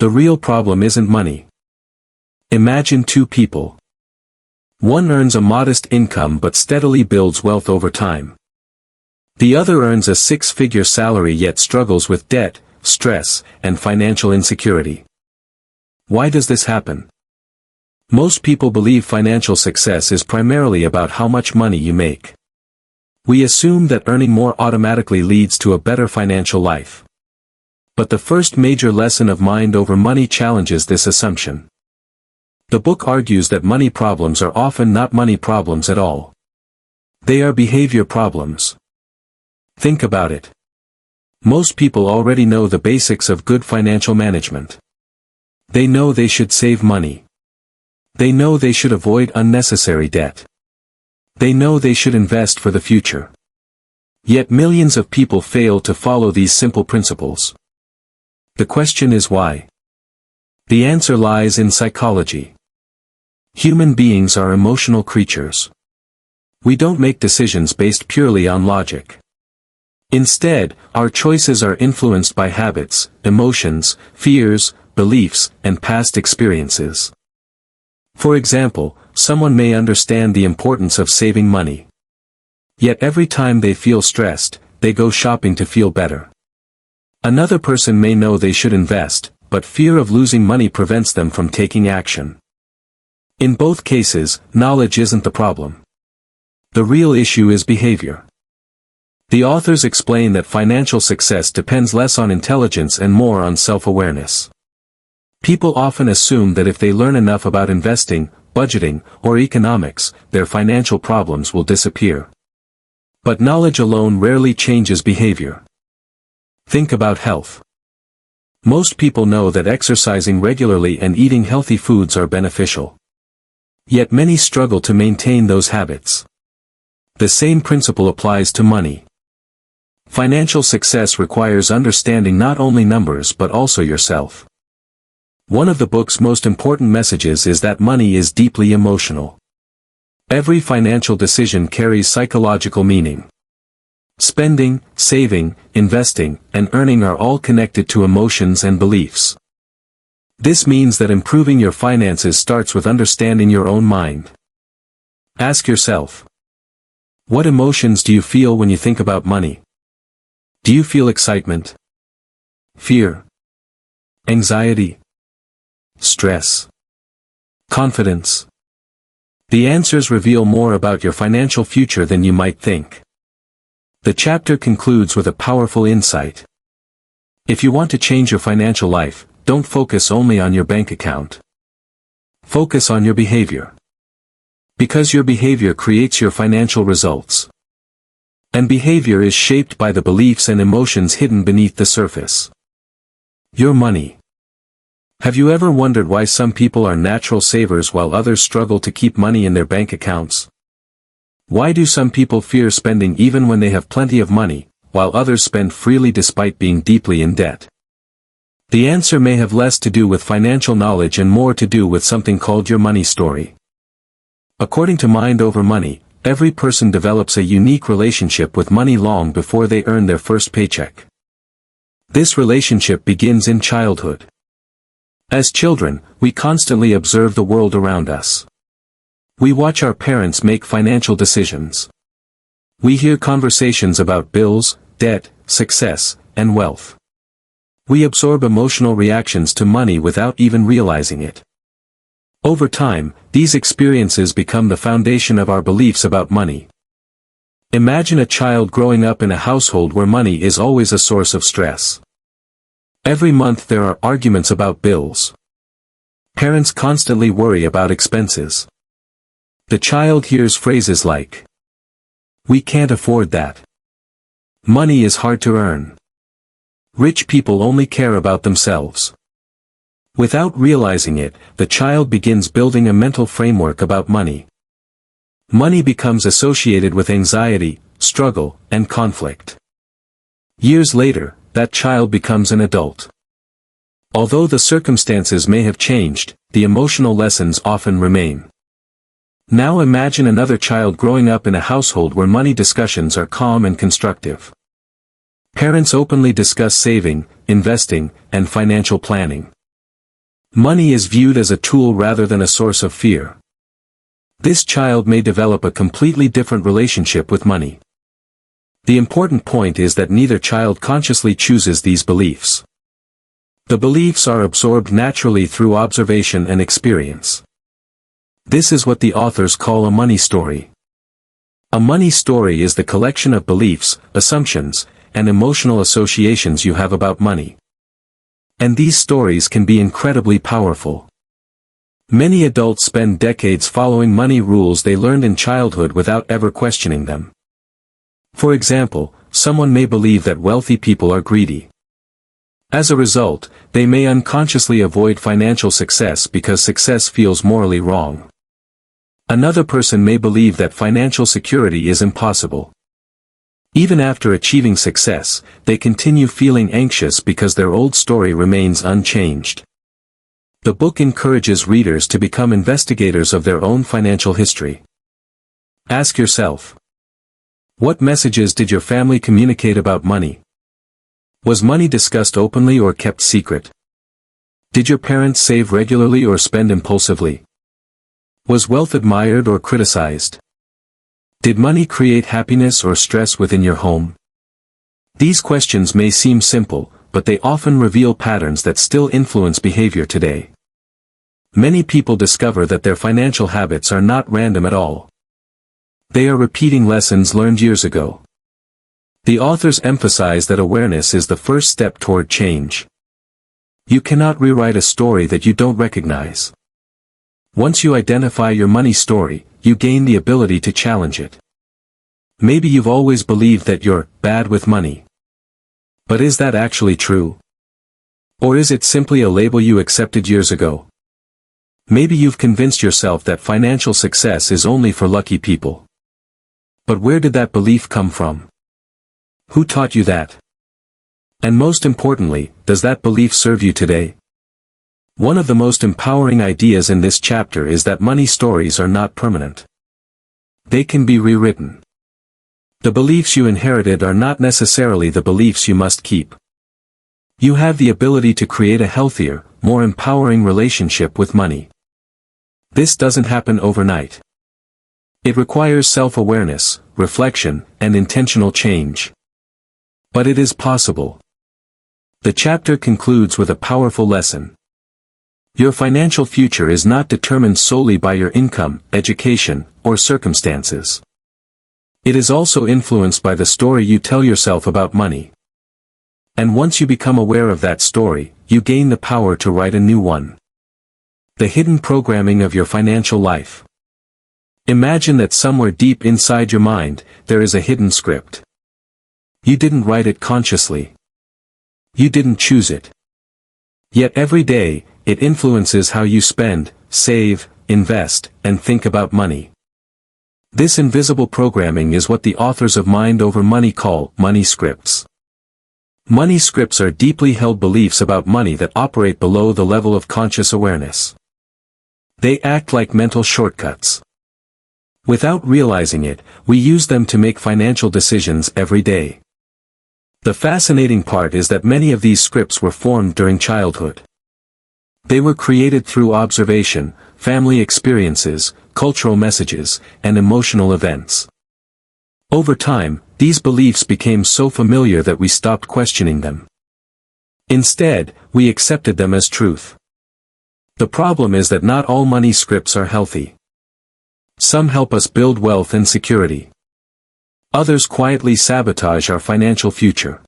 The real problem isn't money. Imagine two people. One earns a modest income but steadily builds wealth over time. The other earns a six-figure salary yet struggles with debt, stress, and financial insecurity. Why does this happen? Most people believe financial success is primarily about how much money you make. We assume that earning more automatically leads to a better financial life. But the first major lesson of Mind Over Money challenges this assumption. The book argues that money problems are often not money problems at all. They are behavior problems. Think about it. Most people already know the basics of good financial management. They know they should save money. They know they should avoid unnecessary debt. They know they should invest for the future. Yet millions of people fail to follow these simple principles. The question is why? The answer lies in psychology. Human beings are emotional creatures. We don't make decisions based purely on logic. Instead, our choices are influenced by habits, emotions, fears, beliefs, and past experiences. For example, someone may understand the importance of saving money. Yet every time they feel stressed, they go shopping to feel better. Another person may know they should invest, but fear of losing money prevents them from taking action. In both cases, knowledge isn't the problem. The real issue is behavior. The authors explain that financial success depends less on intelligence and more on self-awareness. People often assume that if they learn enough about investing, budgeting, or economics, their financial problems will disappear. But knowledge alone rarely changes behavior. Think about health. Most people know that exercising regularly and eating healthy foods are beneficial. Yet many struggle to maintain those habits. The same principle applies to money. Financial success requires understanding not only numbers but also yourself. One of the book's most important messages is that money is deeply emotional. Every financial decision carries psychological meaning. Spending, saving, investing, and earning are all connected to emotions and beliefs. This means that improving your finances starts with understanding your own mind. Ask yourself, what emotions do you feel when you think about money? Do you feel excitement? Fear? Anxiety? Stress? Confidence? The answers reveal more about your financial future than you might think. The chapter concludes with a powerful insight. If you want to change your financial life, don't focus only on your bank account. Focus on your behavior. Because your behavior creates your financial results. And behavior is shaped by the beliefs and emotions hidden beneath the surface. Your money. Have you ever wondered why some people are natural savers while others struggle to keep money in their bank accounts? Why do some people fear spending even when they have plenty of money, while others spend freely despite being deeply in debt? The answer may have less to do with financial knowledge and more to do with something called your money story. According to Mind Over Money, every person develops a unique relationship with money long before they earn their first paycheck. This relationship begins in childhood. As children, we constantly observe the world around us. We watch our parents make financial decisions. We hear conversations about bills, debt, success, and wealth. We absorb emotional reactions to money without even realizing it. Over time, these experiences become the foundation of our beliefs about money. Imagine a child growing up in a household where money is always a source of stress. Every month there are arguments about bills. Parents constantly worry about expenses. The child hears phrases like, "We can't afford that. Money is hard to earn. Rich people only care about themselves." Without realizing it, the child begins building a mental framework about money. Money becomes associated with anxiety, struggle, and conflict. Years later, that child becomes an adult. Although the circumstances may have changed, the emotional lessons often remain. Now imagine another child growing up in a household where money discussions are calm and constructive. Parents openly discuss saving, investing, and financial planning. Money is viewed as a tool rather than a source of fear. This child may develop a completely different relationship with money. The important point is that neither child consciously chooses these beliefs. The beliefs are absorbed naturally through observation and experience. This is what the authors call a money story. A money story is the collection of beliefs, assumptions, and emotional associations you have about money. And these stories can be incredibly powerful. Many adults spend decades following money rules they learned in childhood without ever questioning them. For example, someone may believe that wealthy people are greedy. As a result, they may unconsciously avoid financial success because success feels morally wrong. Another person may believe that financial security is impossible. Even after achieving success, they continue feeling anxious because their old story remains unchanged. The book encourages readers to become investigators of their own financial history. Ask yourself, what messages did your family communicate about money? Was money discussed openly or kept secret? Did your parents save regularly or spend impulsively? Was wealth admired or criticized? Did money create happiness or stress within your home? These questions may seem simple, but they often reveal patterns that still influence behavior today. Many people discover that their financial habits are not random at all. They are repeating lessons learned years ago. The authors emphasize that awareness is the first step toward change. You cannot rewrite a story that you don't recognize. Once you identify your money story, you gain the ability to challenge it. Maybe you've always believed that you're bad with money. But is that actually true? Or is it simply a label you accepted years ago? Maybe you've convinced yourself that financial success is only for lucky people. But where did that belief come from? Who taught you that? And most importantly, does that belief serve you today? One of the most empowering ideas in this chapter is that money stories are not permanent. They can be rewritten. The beliefs you inherited are not necessarily the beliefs you must keep. You have the ability to create a healthier, more empowering relationship with money. This doesn't happen overnight. It requires self-awareness, reflection, and intentional change. But it is possible. The chapter concludes with a powerful lesson. Your financial future is not determined solely by your income, education, or circumstances. It is also influenced by the story you tell yourself about money. And once you become aware of that story, you gain the power to write a new one. The hidden programming of your financial life. Imagine that somewhere deep inside your mind, there is a hidden script. You didn't write it consciously. You didn't choose it. Yet every day, it influences how you spend, save, invest, and think about money. This invisible programming is what the authors of Mind Over Money call money scripts. Money scripts are deeply held beliefs about money that operate below the level of conscious awareness. They act like mental shortcuts. Without realizing it, we use them to make financial decisions every day. The fascinating part is that many of these scripts were formed during childhood. They were created through observation, family experiences, cultural messages, and emotional events. Over time, these beliefs became so familiar that we stopped questioning them. Instead, we accepted them as truth. The problem is that not all money scripts are healthy. Some help us build wealth and security. Others quietly sabotage our financial future.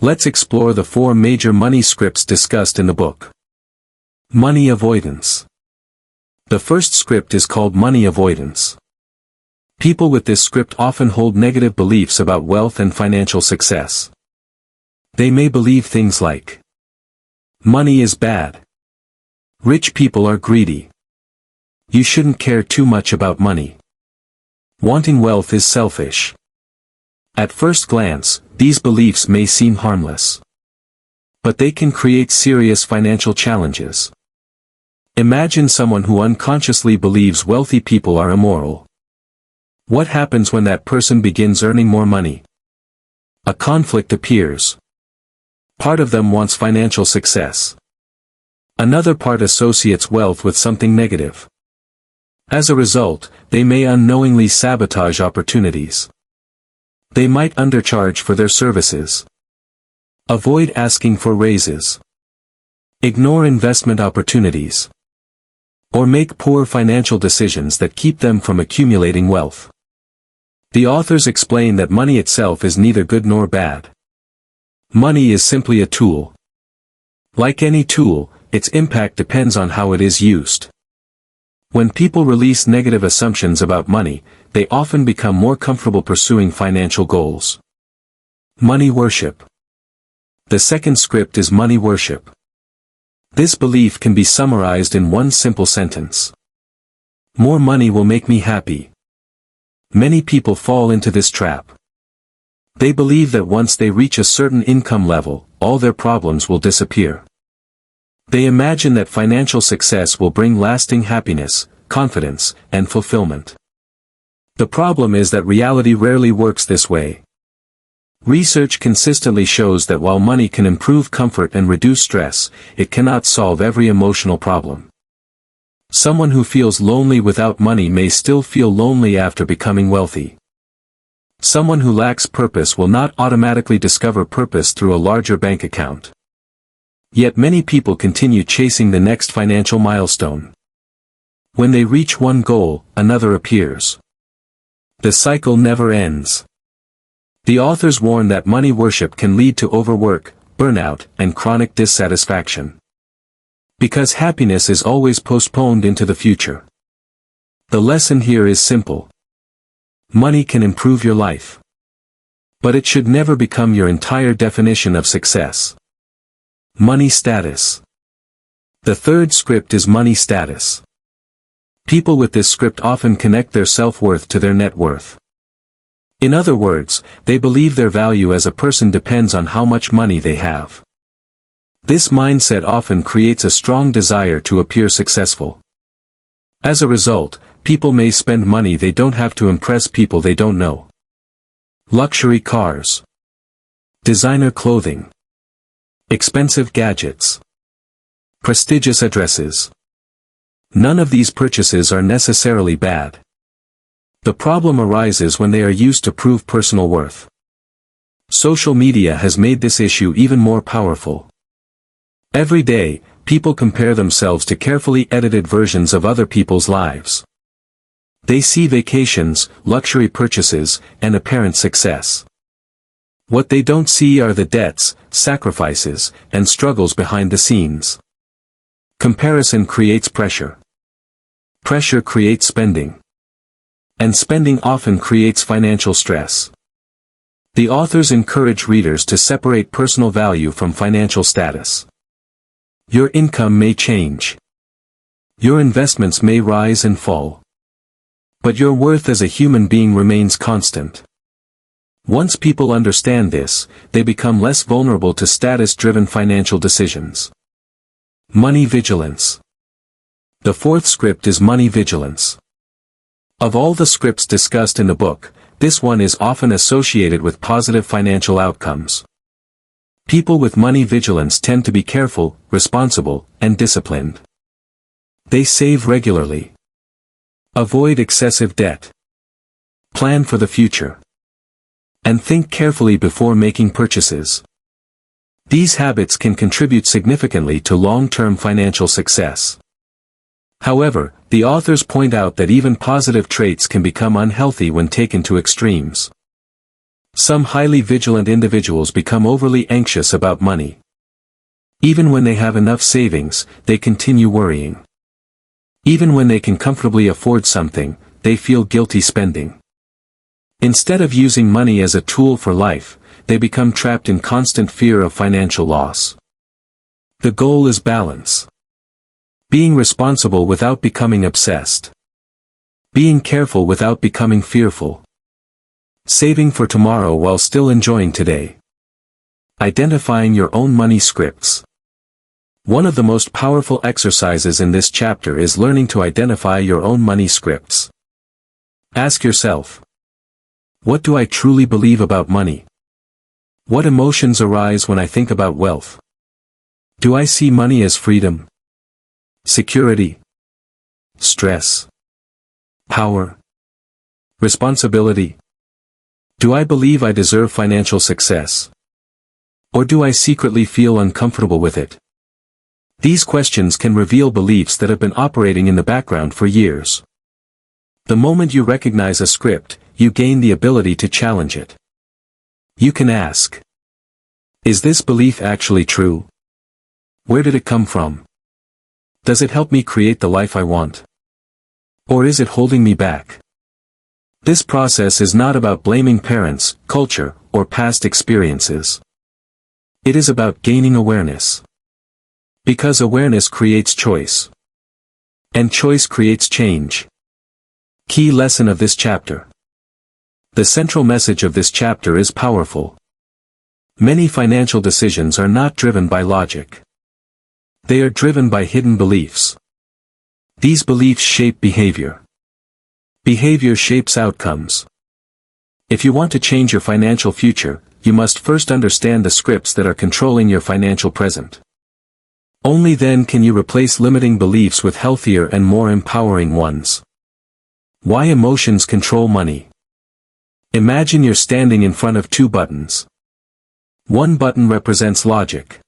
Let's explore the 4 major money scripts discussed in the book. Money avoidance. The first script is called money avoidance. People with this script often hold negative beliefs about wealth and financial success. They may believe things like, money is bad. Rich people are greedy. You shouldn't care too much about money. Wanting wealth is selfish. At first glance, these beliefs may seem harmless. But they can create serious financial challenges. Imagine someone who unconsciously believes wealthy people are immoral. What happens when that person begins earning more money? A conflict appears. Part of them wants financial success. Another part associates wealth with something negative. As a result, they may unknowingly sabotage opportunities. They might undercharge for their services. Avoid asking for raises. Ignore investment opportunities. Or make poor financial decisions that keep them from accumulating wealth. The authors explain that money itself is neither good nor bad. Money is simply a tool. Like any tool, its impact depends on how it is used. When people release negative assumptions about money, they often become more comfortable pursuing financial goals. Money worship. The second script is money worship. This belief can be summarized in one simple sentence. More money will make me happy. Many people fall into this trap. They believe that once they reach a certain income level, all their problems will disappear. They imagine that financial success will bring lasting happiness, confidence, and fulfillment. The problem is that reality rarely works this way. Research consistently shows that while money can improve comfort and reduce stress, it cannot solve every emotional problem. Someone who feels lonely without money may still feel lonely after becoming wealthy. Someone who lacks purpose will not automatically discover purpose through a larger bank account. Yet many people continue chasing the next financial milestone. When they reach one goal, another appears. The cycle never ends. The authors warn that money worship can lead to overwork, burnout, and chronic dissatisfaction. Because happiness is always postponed into the future. The lesson here is simple. Money can improve your life. But it should never become your entire definition of success. Money status. The third script is money status. People with this script often connect their self-worth to their net worth. In other words, they believe their value as a person depends on how much money they have. This mindset often creates a strong desire to appear successful. As a result, people may spend money they don't have to impress people they don't know. Luxury cars. Designer clothing. Expensive gadgets. Prestigious addresses. None of these purchases are necessarily bad. The problem arises when they are used to prove personal worth. Social media has made this issue even more powerful. Every day, people compare themselves to carefully edited versions of other people's lives. They see vacations, luxury purchases, and apparent success. What they don't see are the debts, sacrifices, and struggles behind the scenes. Comparison creates pressure. Pressure creates spending. And spending often creates financial stress. The authors encourage readers to separate personal value from financial status. Your income may change. Your investments may rise and fall. But your worth as a human being remains constant. Once people understand this, they become less vulnerable to status-driven financial decisions. Money vigilance. The fourth script is money vigilance. Of all the scripts discussed in the book, this one is often associated with positive financial outcomes. People with money vigilance tend to be careful, responsible, and disciplined. They save regularly. Avoid excessive debt. Plan for the future. And think carefully before making purchases. These habits can contribute significantly to long-term financial success. However, the authors point out that even positive traits can become unhealthy when taken to extremes. Some highly vigilant individuals become overly anxious about money. Even when they have enough savings, they continue worrying. Even when they can comfortably afford something, they feel guilty spending. Instead of using money as a tool for life, they become trapped in constant fear of financial loss. The goal is balance. Being responsible without becoming obsessed. Being careful without becoming fearful. Saving for tomorrow while still enjoying today. Identifying your own money scripts. One of the most powerful exercises in this chapter is learning to identify your own money scripts. Ask yourself, what do I truly believe about money? What emotions arise when I think about wealth? Do I see money as freedom, Security. Stress. Power. Responsibility. Do I believe I deserve financial success? Or do I secretly feel uncomfortable with it? These questions can reveal beliefs that have been operating in the background for years. The moment you recognize a script, you gain the ability to challenge it. You can ask, is this belief actually true? Where did it come from? Does it help me create the life I want? Or is it holding me back? This process is not about blaming parents, culture, or past experiences. It is about gaining awareness. Because awareness creates choice. And choice creates change. Key lesson of this chapter. The central message of this chapter is powerful. Many financial decisions are not driven by logic. They are driven by hidden beliefs. These beliefs shape behavior. Behavior shapes outcomes. If you want to change your financial future, you must first understand the scripts that are controlling your financial present. Only then can you replace limiting beliefs with healthier and more empowering ones. Why emotions control money. Imagine you're standing in front of two buttons. One button represents logic.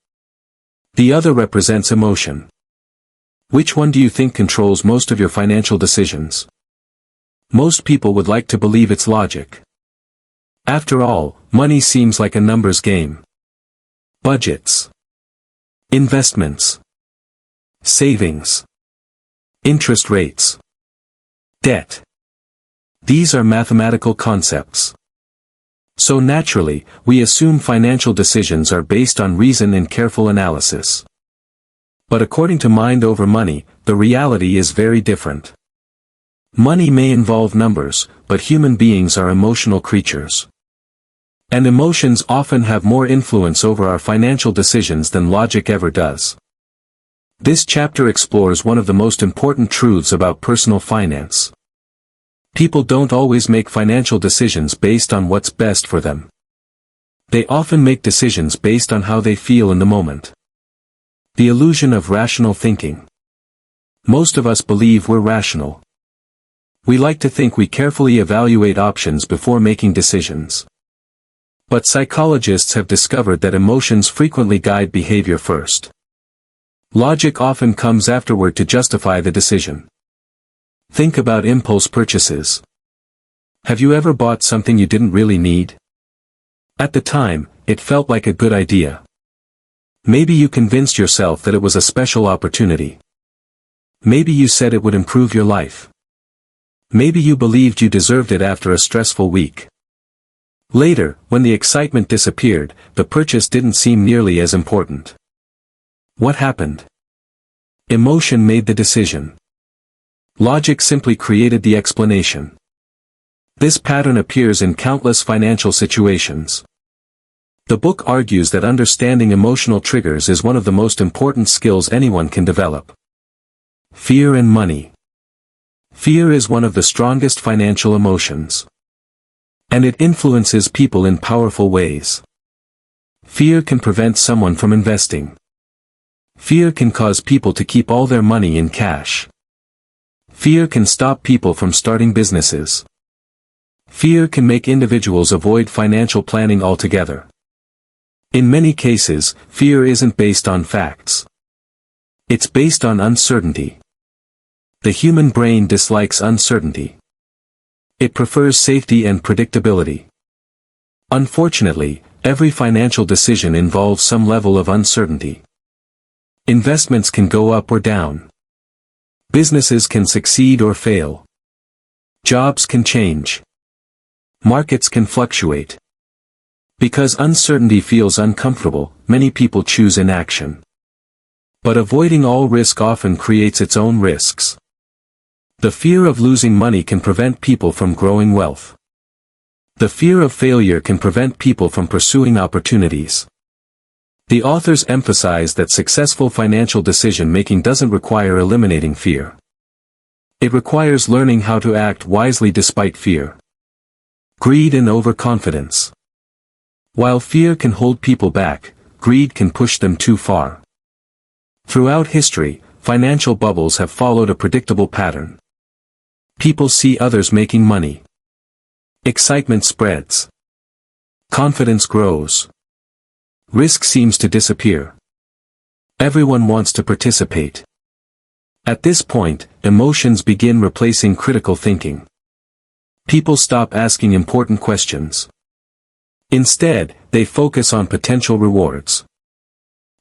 The other represents emotion. Which one do you think controls most of your financial decisions? Most people would like to believe it's logic. After all, money seems like a numbers game. Budgets. Investments. Savings. Interest rates. Debt. These are mathematical concepts. So naturally, we assume financial decisions are based on reason and careful analysis. But according to Mind Over Money, the reality is very different. Money may involve numbers, but human beings are emotional creatures. And emotions often have more influence over our financial decisions than logic ever does. This chapter explores one of the most important truths about personal finance. People don't always make financial decisions based on what's best for them. They often make decisions based on how they feel in the moment. The illusion of rational thinking. Most of us believe we're rational. We like to think we carefully evaluate options before making decisions. But psychologists have discovered that emotions frequently guide behavior first. Logic often comes afterward to justify the decision. Think about impulse purchases. Have you ever bought something you didn't really need? At the time, it felt like a good idea. Maybe you convinced yourself that it was a special opportunity. Maybe you said it would improve your life. Maybe you believed you deserved it after a stressful week. Later, when the excitement disappeared, the purchase didn't seem nearly as important. What happened? Emotion made the decision. Logic simply created the explanation. This pattern appears in countless financial situations. The book argues that understanding emotional triggers is one of the most important skills anyone can develop. Fear and money. Fear is one of the strongest financial emotions. And it influences people in powerful ways. Fear can prevent someone from investing. Fear can cause people to keep all their money in cash. Fear can stop people from starting businesses. Fear can make individuals avoid financial planning altogether. In many cases, fear isn't based on facts. It's based on uncertainty. The human brain dislikes uncertainty. It prefers safety and predictability. Unfortunately, every financial decision involves some level of uncertainty. Investments can go up or down. Businesses can succeed or fail. Jobs can change. Markets can fluctuate. Because uncertainty feels uncomfortable, many people choose inaction. But avoiding all risk often creates its own risks. The fear of losing money can prevent people from growing wealth. The fear of failure can prevent people from pursuing opportunities. The authors emphasize that successful financial decision-making doesn't require eliminating fear. It requires learning how to act wisely despite fear. Greed and overconfidence. While fear can hold people back, greed can push them too far. Throughout history, financial bubbles have followed a predictable pattern. People see others making money. Excitement spreads. Confidence grows. Risk seems to disappear. Everyone wants to participate. At this point, emotions begin replacing critical thinking. People stop asking important questions. Instead, they focus on potential rewards.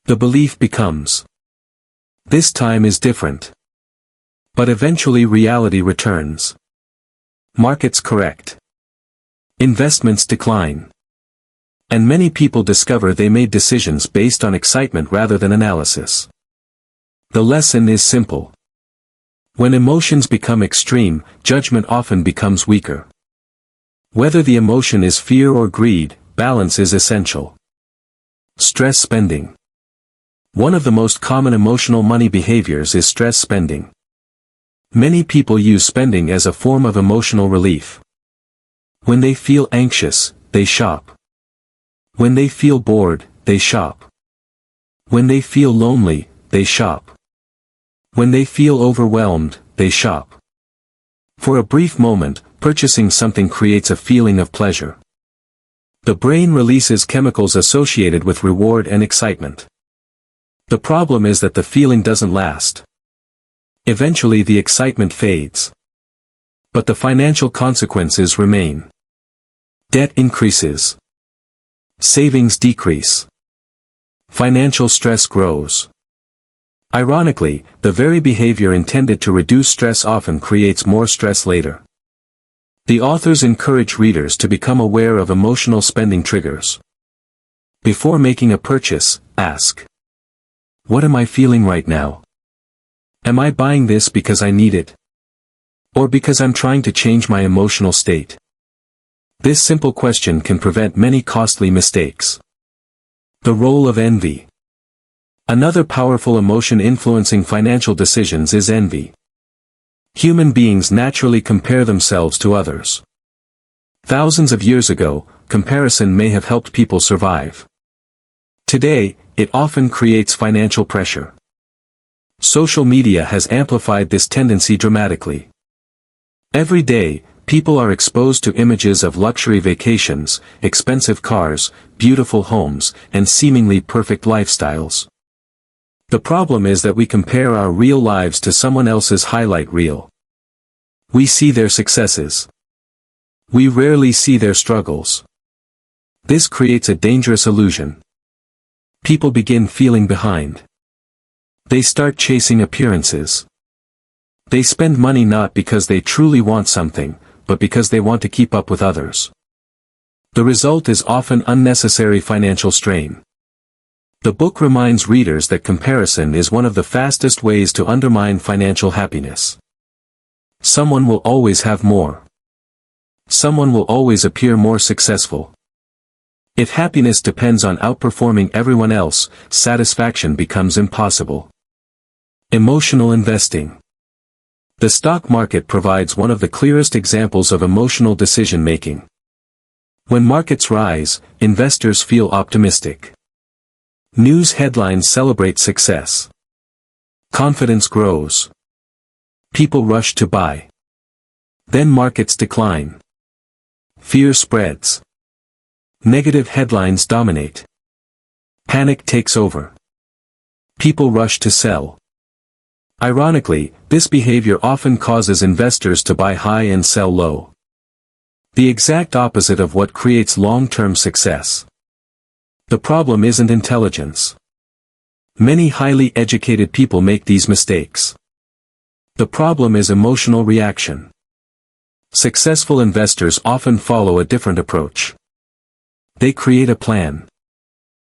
The belief becomes, "This time is different." But eventually reality returns. Markets correct. Investments decline. And many people discover they made decisions based on excitement rather than analysis. The lesson is simple. When emotions become extreme, judgment often becomes weaker. Whether the emotion is fear or greed, balance is essential. Stress spending. One of the most common emotional money behaviors is stress spending. Many people use spending as a form of emotional relief. When they feel anxious, they shop. When they feel bored, they shop. When they feel lonely, they shop. When they feel overwhelmed, they shop. For a brief moment, purchasing something creates a feeling of pleasure. The brain releases chemicals associated with reward and excitement. The problem is that the feeling doesn't last. Eventually the excitement fades. But the financial consequences remain. Debt increases. Savings decrease. Financial stress grows. Ironically, the very behavior intended to reduce stress often creates more stress later. The authors encourage readers to become aware of emotional spending triggers. Before making a purchase, ask, "What am I feeling right now? Am I buying this because I need it? Or because I'm trying to change my emotional state?" This simple question can prevent many costly mistakes. The role of envy. Another powerful emotion influencing financial decisions is envy. Human beings naturally compare themselves to others. Thousands of years ago, comparison may have helped people survive. Today, it often creates financial pressure. Social media has amplified this tendency dramatically. Every day, people are exposed to images of luxury vacations, expensive cars, beautiful homes, and seemingly perfect lifestyles. The problem is that we compare our real lives to someone else's highlight reel. We see their successes. We rarely see their struggles. This creates a dangerous illusion. People begin feeling behind. They start chasing appearances. They spend money not because they truly want something, but because they want to keep up with others. The result is often unnecessary financial strain. The book reminds readers that comparison is one of the fastest ways to undermine financial happiness. Someone will always have more. Someone will always appear more successful. If happiness depends on outperforming everyone else, satisfaction becomes impossible. Emotional investing. The stock market provides one of the clearest examples of emotional decision-making. When markets rise, investors feel optimistic. News headlines celebrate success. Confidence grows. People rush to buy. Then markets decline. Fear spreads. Negative headlines dominate. Panic takes over. People rush to sell. Ironically, this behavior often causes investors to buy high and sell low. The exact opposite of what creates long-term success. The problem isn't intelligence. Many highly educated people make these mistakes. The problem is emotional reaction. Successful investors often follow a different approach. They create a plan.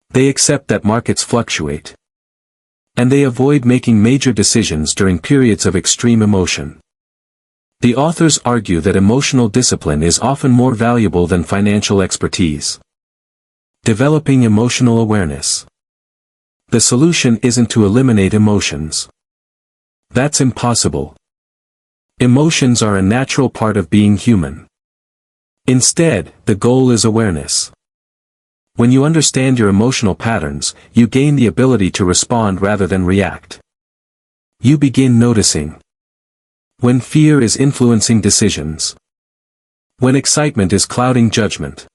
They accept that markets fluctuate. And they avoid making major decisions during periods of extreme emotion. The authors argue that emotional discipline is often more valuable than financial expertise. Developing emotional awareness. The solution isn't to eliminate emotions. That's impossible. Emotions are a natural part of being human. Instead, the goal is awareness. When you understand your emotional patterns, you gain the ability to respond rather than react. You begin noticing when fear is influencing decisions, when excitement is clouding judgment,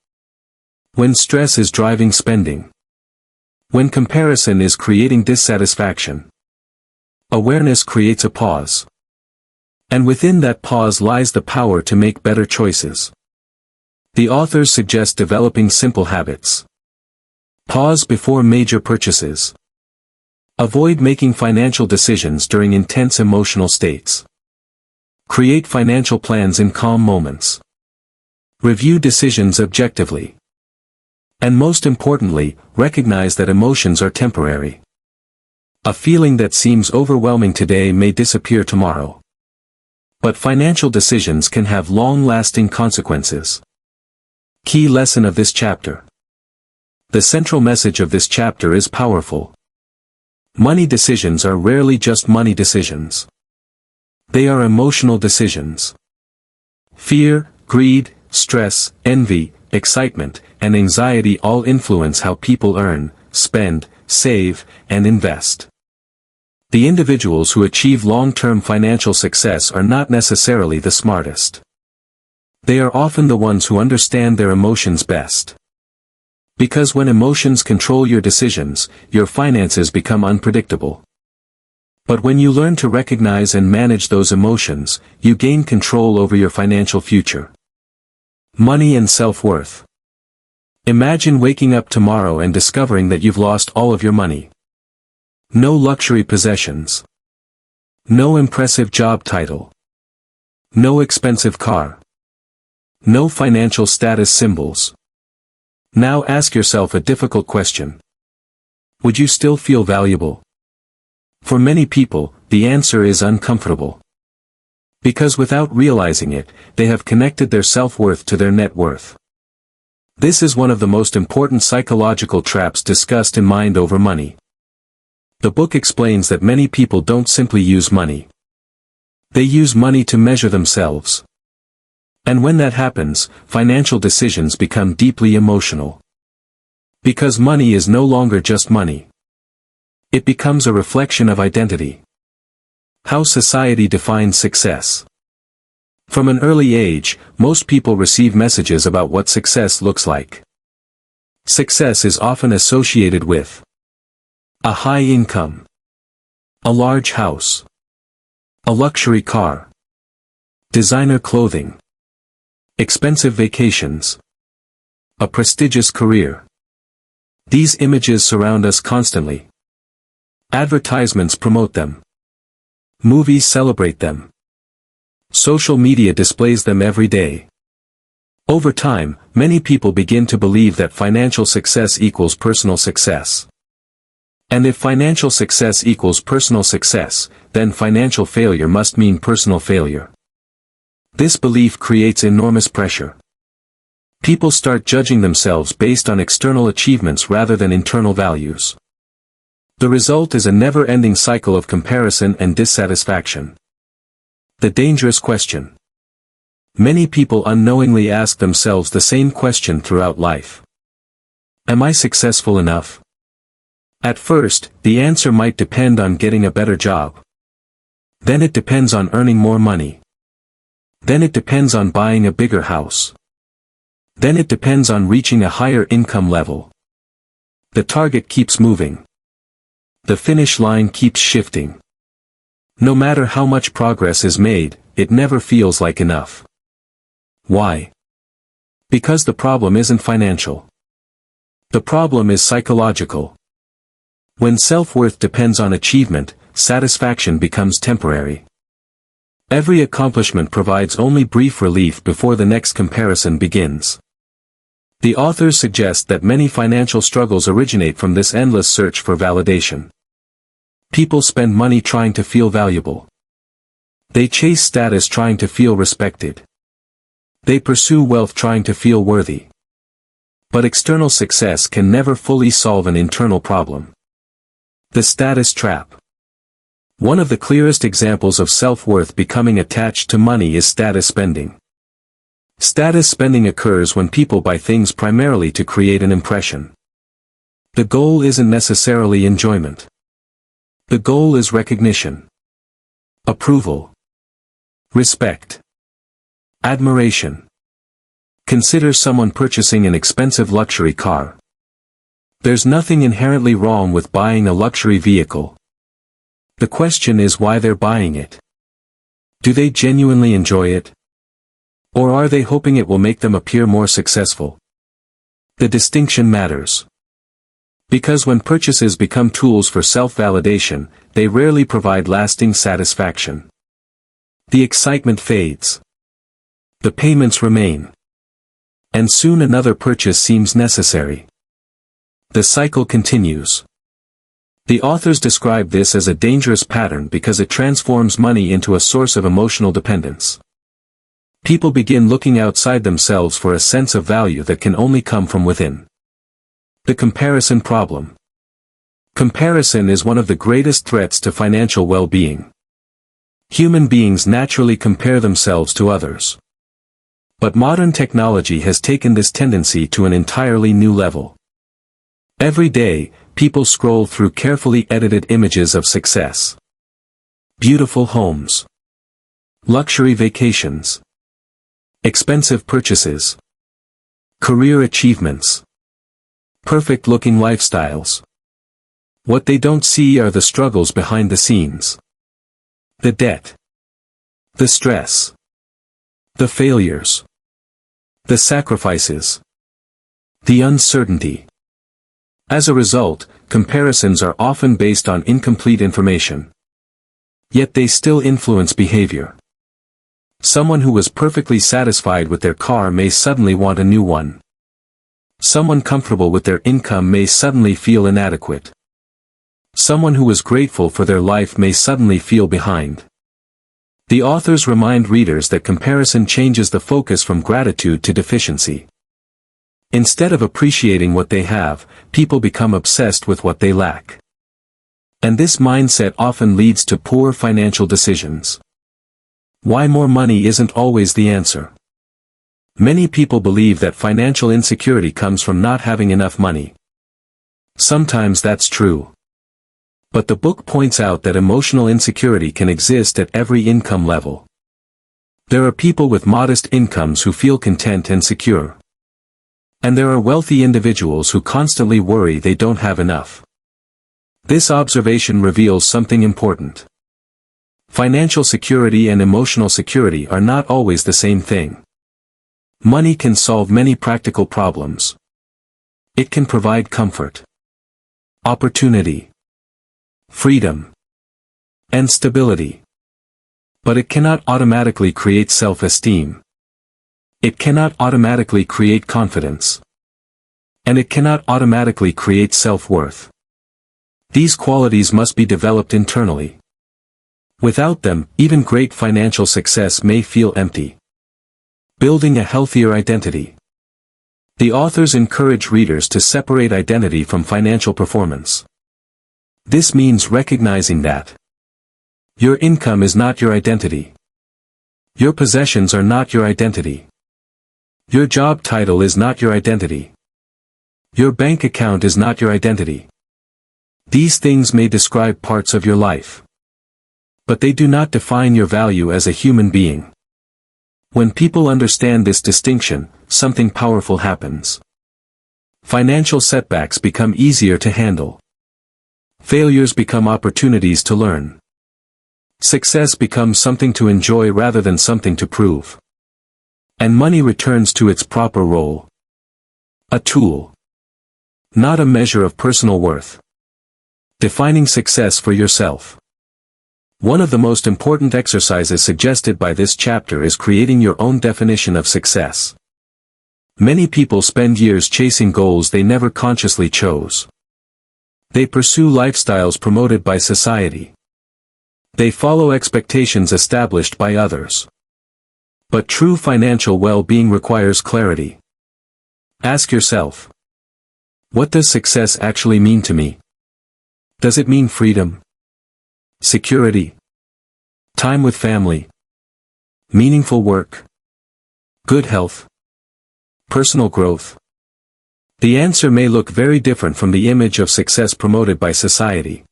when stress is driving spending, when comparison is creating dissatisfaction. Awareness creates a pause. And within that pause lies the power to make better choices. The authors suggest developing simple habits. Pause before major purchases. Avoid making financial decisions during intense emotional states. Create financial plans in calm moments. Review decisions objectively. And most importantly, recognize that emotions are temporary. A feeling that seems overwhelming today may disappear tomorrow. But financial decisions can have long-lasting consequences. Key lesson of this chapter. The central message of this chapter is powerful. Money decisions are rarely just money decisions. They are emotional decisions. Fear, greed, stress, envy, excitement, and anxiety all influence how people earn, spend, save, and invest. The individuals who achieve long-term financial success are not necessarily the smartest. They are often the ones who understand their emotions best. Because when emotions control your decisions, your finances become unpredictable. But when you learn to recognize and manage those emotions, you gain control over your financial future. Money and self-worth. Imagine waking up tomorrow and discovering that you've lost all of your money. No luxury possessions. No impressive job title. No expensive car. No financial status symbols. Now ask yourself a difficult question. Would you still feel valuable? For many people, the answer is uncomfortable. Because without realizing it, they have connected their self-worth to their net worth. This is one of the most important psychological traps discussed in Mind Over Money. The book explains that many people don't simply use money. They use money to measure themselves. And when that happens, financial decisions become deeply emotional. Because money is no longer just money. It becomes a reflection of identity. How society defines success. From an early age, most people receive messages about what success looks like. Success is often associated with a high income, a large house, a luxury car, designer clothing, expensive vacations, a prestigious career. These images surround us constantly. Advertisements promote them. Movies celebrate them. Social media displays them every day. Over time, many people begin to believe that financial success equals personal success. And if financial success equals personal success, then financial failure must mean personal failure. This belief creates enormous pressure. People start judging themselves based on external achievements rather than internal values. The result is a never-ending cycle of comparison and dissatisfaction. The dangerous question. Many people unknowingly ask themselves the same question throughout life. Am I successful enough? At first, the answer might depend on getting a better job. Then it depends on earning more money. Then it depends on buying a bigger house. Then it depends on reaching a higher income level. The target keeps moving. The finish line keeps shifting. No matter how much progress is made, it never feels like enough. Why? Because the problem isn't financial. The problem is psychological. When self-worth depends on achievement, satisfaction becomes temporary. Every accomplishment provides only brief relief before the next comparison begins. The authors suggest that many financial struggles originate from this endless search for validation. People spend money trying to feel valuable. They chase status trying to feel respected. They pursue wealth trying to feel worthy. But external success can never fully solve an internal problem. The status trap. One of the clearest examples of self-worth becoming attached to money is status spending. Status spending occurs when people buy things primarily to create an impression. The goal isn't necessarily enjoyment. The goal is recognition. approval, respect, admiration. Consider someone purchasing an expensive luxury car. There's nothing inherently wrong with buying a luxury vehicle. The question is why they're buying it. Do they genuinely enjoy it? Or are they hoping it will make them appear more successful? The distinction matters. Because when purchases become tools for self-validation, they rarely provide lasting satisfaction. The excitement fades. The payments remain. And soon another purchase seems necessary. The cycle continues. The authors describe this as a dangerous pattern because it transforms money into a source of emotional dependence. People begin looking outside themselves for a sense of value that can only come from within. The comparison problem. Comparison is one of the greatest threats to financial well-being. Human beings naturally compare themselves to others. But modern technology has taken this tendency to an entirely new level. Every day, people scroll through carefully edited images of success. Beautiful homes. Luxury vacations. Expensive purchases. Career achievements. Perfect-looking lifestyles. What they don't see are the struggles behind the scenes. The debt. The stress. The failures. The sacrifices. The uncertainty. As a result, comparisons are often based on incomplete information. Yet they still influence behavior. Someone who was perfectly satisfied with their car may suddenly want a new one. Someone comfortable with their income may suddenly feel inadequate. Someone who was grateful for their life may suddenly feel behind. The authors remind readers that comparison changes the focus from gratitude to deficiency. Instead of appreciating what they have, people become obsessed with what they lack. And this mindset often leads to poor financial decisions. Why more money isn't always the answer. Many people believe that financial insecurity comes from not having enough money. Sometimes that's true. But the book points out that emotional insecurity can exist at every income level. There are people with modest incomes who feel content and secure. And there are wealthy individuals who constantly worry they don't have enough. This observation reveals something important. Financial security and emotional security are not always the same thing. Money can solve many practical problems. It can provide comfort, opportunity, freedom, and stability. But it cannot automatically create self-esteem. It cannot automatically create confidence. And it cannot automatically create self-worth. These qualities must be developed internally. Without them, even great financial success may feel empty. Building a healthier identity. The authors encourage readers to separate identity from financial performance. This means recognizing that your income is not your identity. Your possessions are not your identity. Your job title is not your identity. Your bank account is not your identity. These things may describe parts of your life. But they do not define your value as a human being. When people understand this distinction, something powerful happens. Financial setbacks become easier to handle. Failures become opportunities to learn. Success becomes something to enjoy rather than something to prove. And money returns to its proper role. A tool. Not a measure of personal worth. Defining success for yourself. One of the most important exercises suggested by this chapter is creating your own definition of success. Many people spend years chasing goals they never consciously chose. They pursue lifestyles promoted by society. They follow expectations established by others. But true financial well-being requires clarity. Ask yourself, what does success actually mean to me? Does it mean freedom? Security? Time with family? Meaningful work? Good health? Personal growth? The answer may look very different from the image of success promoted by society.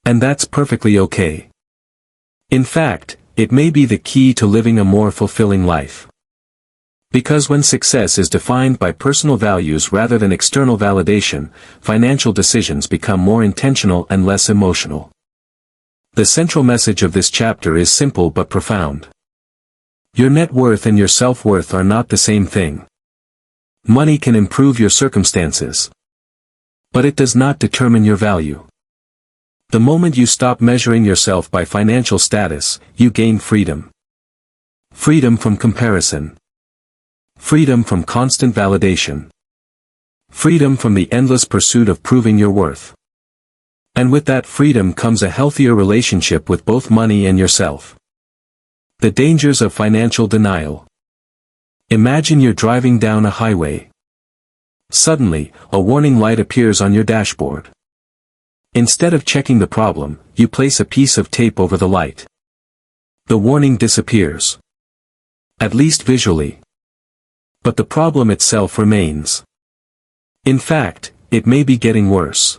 And that's perfectly okay. In fact, it may be the key to living a more fulfilling life. Because when success is defined by personal values rather than external validation, financial decisions become more intentional and less emotional. The central message of this chapter is simple but profound. Your net worth and your self-worth are not the same thing. Money can improve your circumstances, but it does not determine your value. The moment you stop measuring yourself by financial status, you gain freedom. Freedom from comparison. Freedom from constant validation. Freedom from the endless pursuit of proving your worth. And with that freedom comes a healthier relationship with both money and yourself. The dangers of financial denial. Imagine you're driving down a highway. Suddenly, a warning light appears on your dashboard. Instead of checking the problem, you place a piece of tape over the light. The warning disappears. At least visually. But the problem itself remains. In fact, it may be getting worse.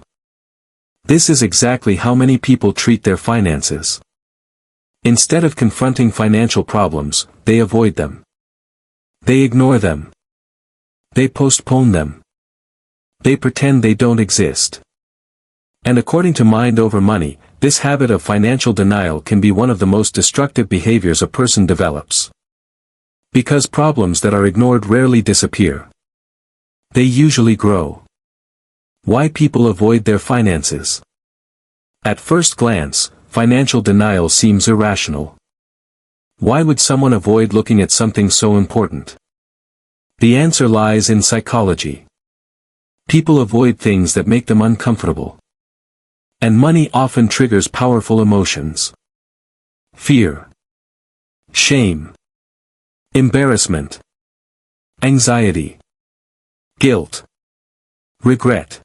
This is exactly how many people treat their finances. Instead of confronting financial problems, they avoid them. They ignore them. They postpone them. They pretend they don't exist. And according to Mind Over Money, this habit of financial denial can be one of the most destructive behaviors a person develops. Because problems that are ignored rarely disappear. They usually grow. Why people avoid their finances? At first glance, financial denial seems irrational. Why would someone avoid looking at something so important? The answer lies in psychology. People avoid things that make them uncomfortable. And money often triggers powerful emotions. Fear. Shame. Embarrassment. Anxiety. Guilt. Regret.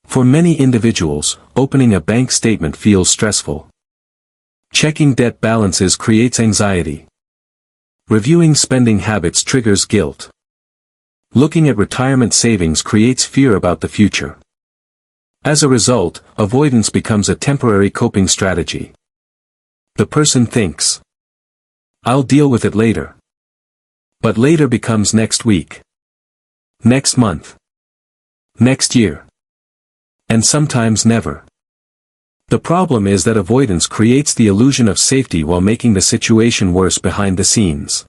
For many individuals, opening a bank statement feels stressful. Checking debt balances creates anxiety. Reviewing spending habits triggers guilt. Looking at retirement savings creates fear about the future. As a result, avoidance becomes a temporary coping strategy. The person thinks, "I'll deal with it later." But later becomes next week. Next month. Next year. And sometimes never. The problem is that avoidance creates the illusion of safety while making the situation worse behind the scenes.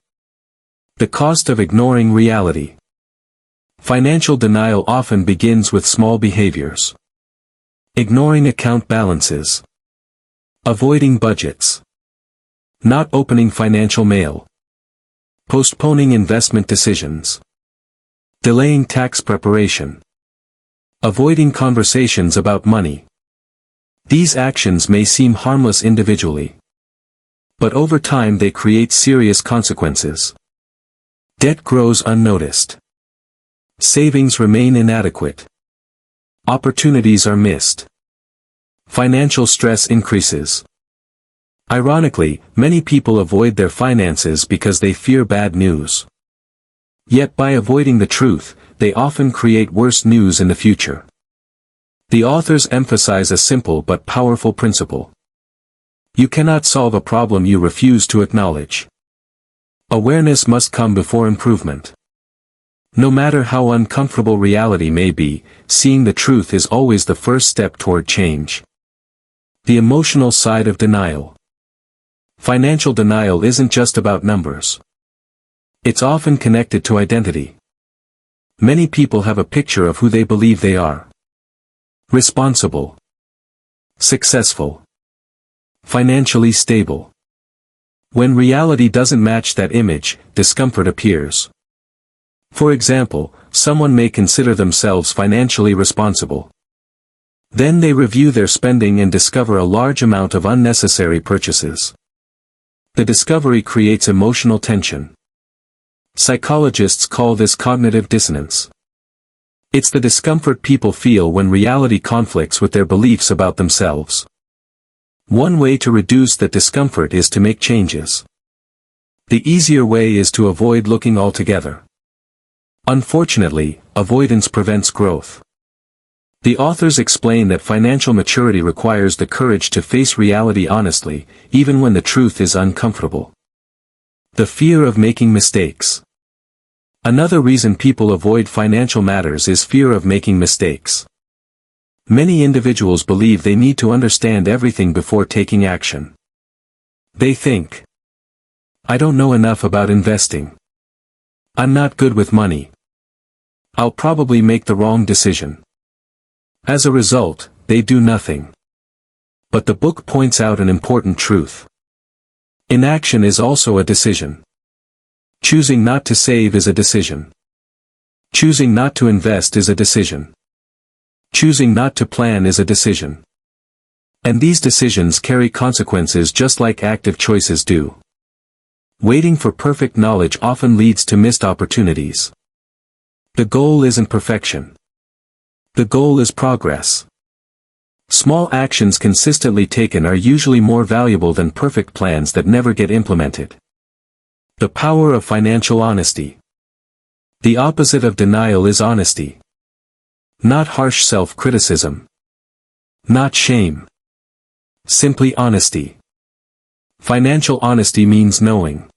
The cost of ignoring reality. Financial denial often begins with small behaviors. Ignoring account balances. Avoiding budgets. Not opening financial mail. Postponing investment decisions. Delaying tax preparation. Avoiding conversations about money. These actions may seem harmless individually. But over time they create serious consequences. Debt grows unnoticed. Savings remain inadequate. Opportunities are missed. Financial stress increases. Ironically, many people avoid their finances because they fear bad news. Yet by avoiding the truth, they often create worse news in the future. The authors emphasize a simple but powerful principle. You cannot solve a problem you refuse to acknowledge. Awareness must come before improvement. No matter how uncomfortable reality may be, seeing the truth is always the first step toward change. The emotional side of denial. Financial denial isn't just about numbers. It's often connected to identity. Many people have a picture of who they believe they are. Responsible. Successful. Financially stable. When reality doesn't match that image, discomfort appears. For example, someone may consider themselves financially responsible. Then they review their spending and discover a large amount of unnecessary purchases. The discovery creates emotional tension. Psychologists call this cognitive dissonance. It's the discomfort people feel when reality conflicts with their beliefs about themselves. One way to reduce that discomfort is to make changes. The easier way is to avoid looking altogether. Unfortunately, avoidance prevents growth. The authors explain that financial maturity requires the courage to face reality honestly, even when the truth is uncomfortable. The fear of making mistakes. Another reason people avoid financial matters is fear of making mistakes. Many individuals believe they need to understand everything before taking action. They think, "I don't know enough about investing. I'm not good with money. I'll probably make the wrong decision." As a result, they do nothing. But the book points out an important truth. Inaction is also a decision. Choosing not to save is a decision. Choosing not to invest is a decision. Choosing not to plan is a decision. And these decisions carry consequences just like active choices do. Waiting for perfect knowledge often leads to missed opportunities. The goal isn't perfection. The goal is progress. Small actions consistently taken are usually more valuable than perfect plans that never get implemented. The power of financial honesty. The opposite of denial is honesty. Not harsh self-criticism. Not shame. Simply honesty. Financial honesty means knowing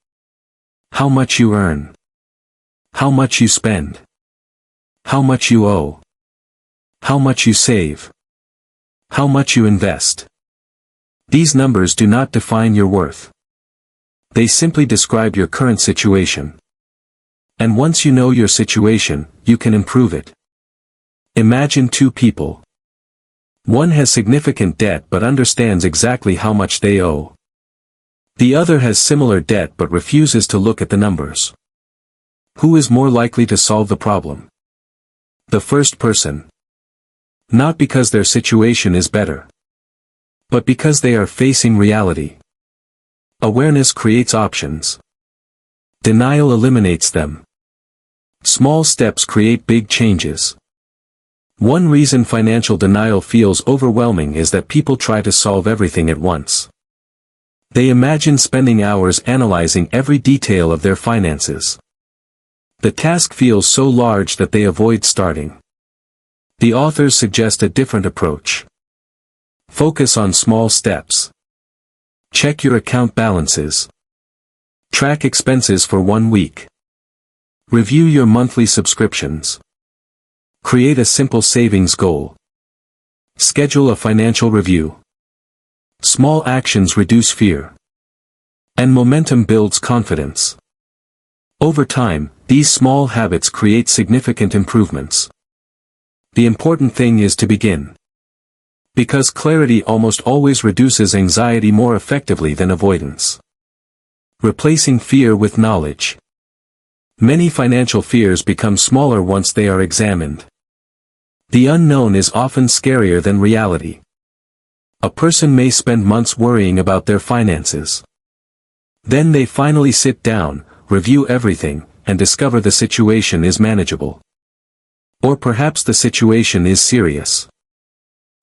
how much you earn, how much you spend, how much you owe, how much you save, how much you invest. These numbers do not define your worth. They simply describe your current situation. And once you know your situation, you can improve it. Imagine two people. One has significant debt but understands exactly how much they owe. The other has similar debt but refuses to look at the numbers. Who is more likely to solve the problem? The first person. Not because their situation is better, but because they are facing reality. Awareness creates options. Denial eliminates them. Small steps create big changes. One reason financial denial feels overwhelming is that people try to solve everything at once. They imagine spending hours analyzing every detail of their finances. The task feels so large that they avoid starting. The authors suggest a different approach. Focus on small steps. Check your account balances. Track expenses for 1 week. Review your monthly subscriptions. Create a simple savings goal. Schedule a financial review. Small actions reduce fear. And momentum builds confidence. Over time, these small habits create significant improvements. The important thing is to begin. Because clarity almost always reduces anxiety more effectively than avoidance. Replacing fear with knowledge. Many financial fears become smaller once they are examined. The unknown is often scarier than reality. A person may spend months worrying about their finances. Then they finally sit down, review everything, and discover the situation is manageable. Or perhaps the situation is serious.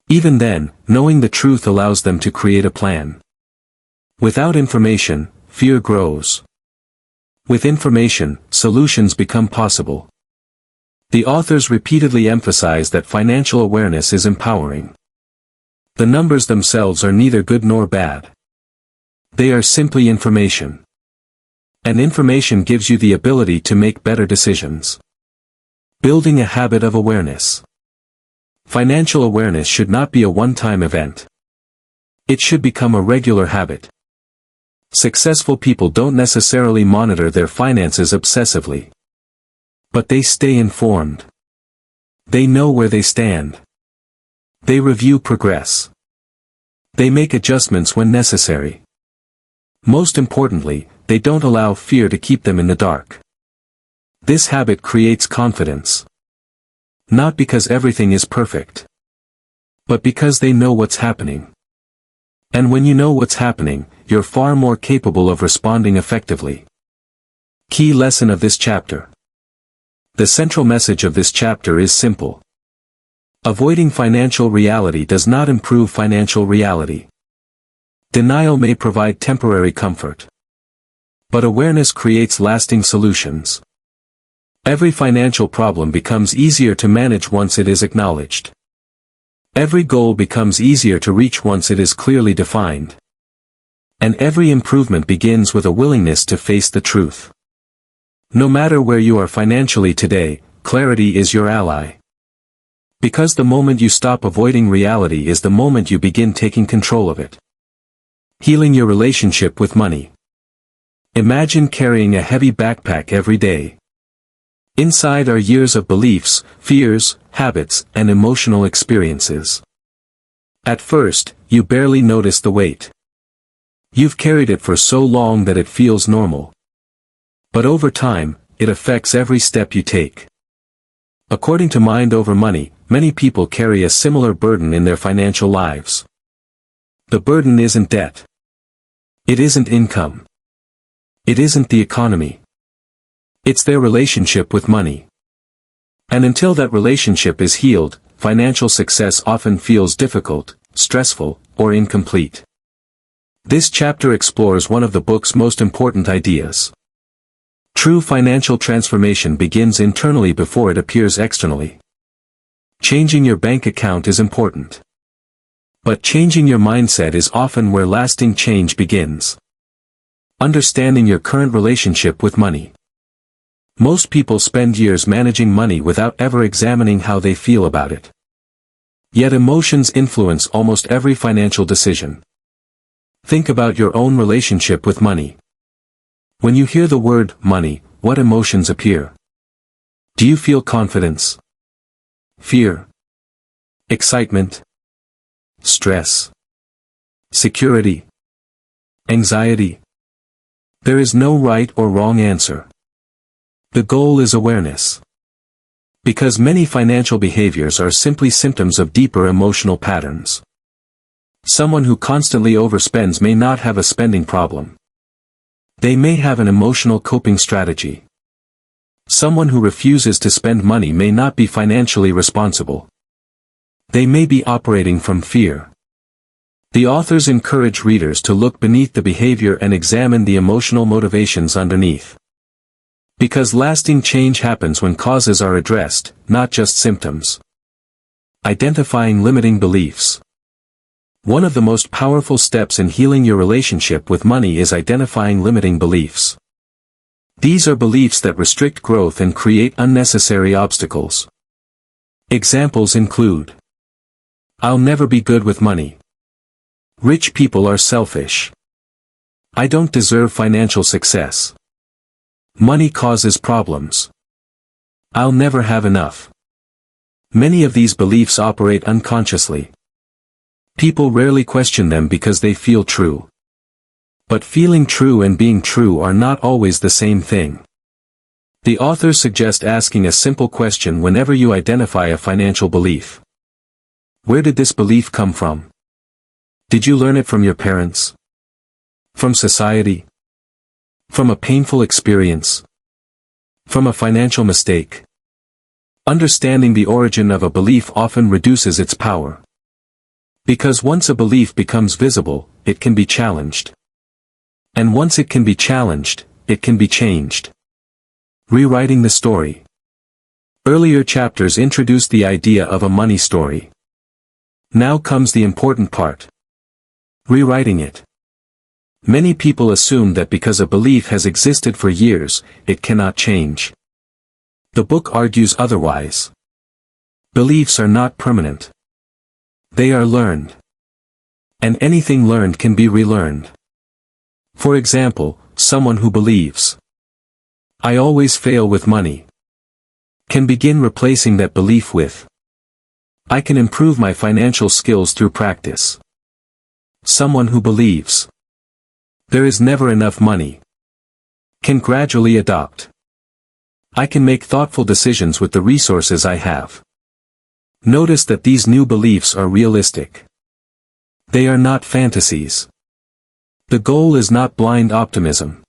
Even then, knowing the truth allows them to create a plan. Without information, fear grows. With information, solutions become possible. The authors repeatedly emphasize that financial awareness is empowering. The numbers themselves are neither good nor bad. They are simply information. And information gives you the ability to make better decisions. Building a habit of awareness. Financial awareness should not be a one-time event. It should become a regular habit. Successful people don't necessarily monitor their finances obsessively. But they stay informed. They know where they stand. They review progress. They make adjustments when necessary. Most importantly, they don't allow fear to keep them in the dark. This habit creates confidence. Not because everything is perfect, but because they know what's happening. And when you know what's happening, you're far more capable of responding effectively. Key lesson of this chapter. The central message of this chapter is simple. Avoiding financial reality does not improve financial reality. Denial may provide temporary comfort, but awareness creates lasting solutions. Every financial problem becomes easier to manage once it is acknowledged. Every goal becomes easier to reach once it is clearly defined. And every improvement begins with a willingness to face the truth. No matter where you are financially today, clarity is your ally. Because the moment you stop avoiding reality is the moment you begin taking control of it. Healing your relationship with money. Imagine carrying a heavy backpack every day. Inside are years of beliefs, fears, habits, and emotional experiences. At first, you barely notice the weight. You've carried it for so long that it feels normal. But over time, it affects every step you take. According to Mind Over Money, many people carry a similar burden in their financial lives. The burden isn't debt. It isn't income. It isn't the economy. It's their relationship with money. And until that relationship is healed, financial success often feels difficult, stressful, or incomplete. This chapter explores one of the book's most important ideas. True financial transformation begins internally before it appears externally. Changing your bank account is important. But changing your mindset is often where lasting change begins. Understanding your current relationship with money. Most people spend years managing money without ever examining how they feel about it. Yet emotions influence almost every financial decision. Think about your own relationship with money. When you hear the word money, what emotions appear? Do you feel confidence? Fear? Excitement? Stress? Security? Anxiety? There is no right or wrong answer. The goal is awareness. Because many financial behaviors are simply symptoms of deeper emotional patterns. Someone who constantly overspends may not have a spending problem. They may have an emotional coping strategy. Someone who refuses to spend money may not be financially responsible. They may be operating from fear. The authors encourage readers to look beneath the behavior and examine the emotional motivations underneath. Because lasting change happens when causes are addressed, not just symptoms. Identifying limiting beliefs. One of the most powerful steps in healing your relationship with money is identifying limiting beliefs. These are beliefs that restrict growth and create unnecessary obstacles. Examples include: I'll never be good with money. Rich people are selfish. I don't deserve financial success. Money causes problems. I'll never have enough. Many of these beliefs operate unconsciously. People rarely question them because they feel true. But feeling true and being true are not always the same thing. The authors suggest asking a simple question whenever you identify a financial belief. Where did this belief come from? Did you learn it from your parents? From society? From a painful experience? From a financial mistake? Understanding the origin of a belief often reduces its power. Because once a belief becomes visible, it can be challenged. And once it can be challenged, it can be changed. Rewriting the story. Earlier chapters introduced the idea of a money story. Now comes the important part. Rewriting it. Many people assume that because a belief has existed for years, it cannot change. The book argues otherwise. Beliefs are not permanent. They are learned. And anything learned can be relearned. For example, someone who believes, I always fail with money, can begin replacing that belief with, I can improve my financial skills through practice. Someone who believes, there is never enough money, can gradually adopt, I can make thoughtful decisions with the resources I have. Notice that these new beliefs are realistic. They are not fantasies. The goal is not blind optimism.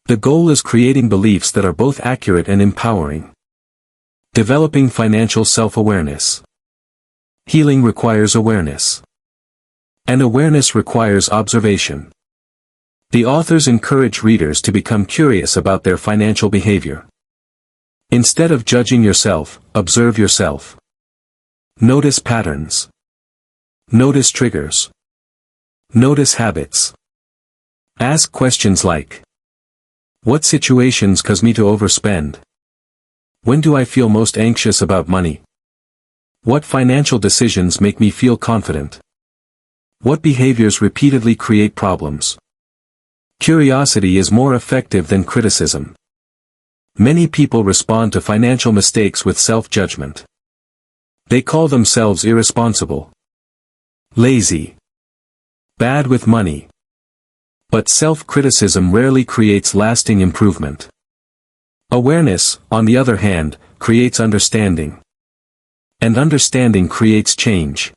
The goal is creating beliefs that are both accurate and empowering. Developing financial self-awareness. Healing requires awareness. And awareness requires observation. The authors encourage readers to become curious about their financial behavior. Instead of judging yourself, observe yourself. Notice patterns. Notice triggers. Notice habits. Ask questions like, what situations cause me to overspend? When do I feel most anxious about money? What financial decisions make me feel confident? What behaviors repeatedly create problems? Curiosity is more effective than criticism. Many people respond to financial mistakes with self-judgment. They call themselves irresponsible, lazy, bad with money. But self-criticism rarely creates lasting improvement. Awareness, on the other hand, creates understanding. And understanding creates change.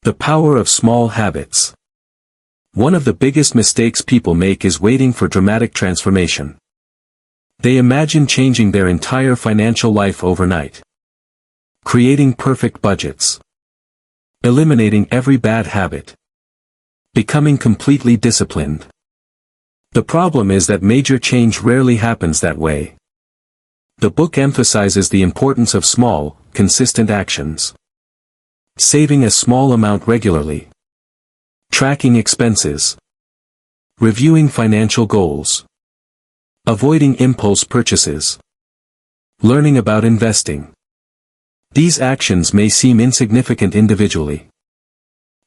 The power of small habits. One of the biggest mistakes people make is waiting for dramatic transformation. They imagine changing their entire financial life overnight. Creating perfect budgets. Eliminating every bad habit. Becoming completely disciplined. The problem is that major change rarely happens that way. The book emphasizes the importance of small, consistent actions. Saving a small amount regularly. Tracking expenses. Reviewing financial goals. Avoiding impulse purchases. Learning about investing. These actions may seem insignificant individually.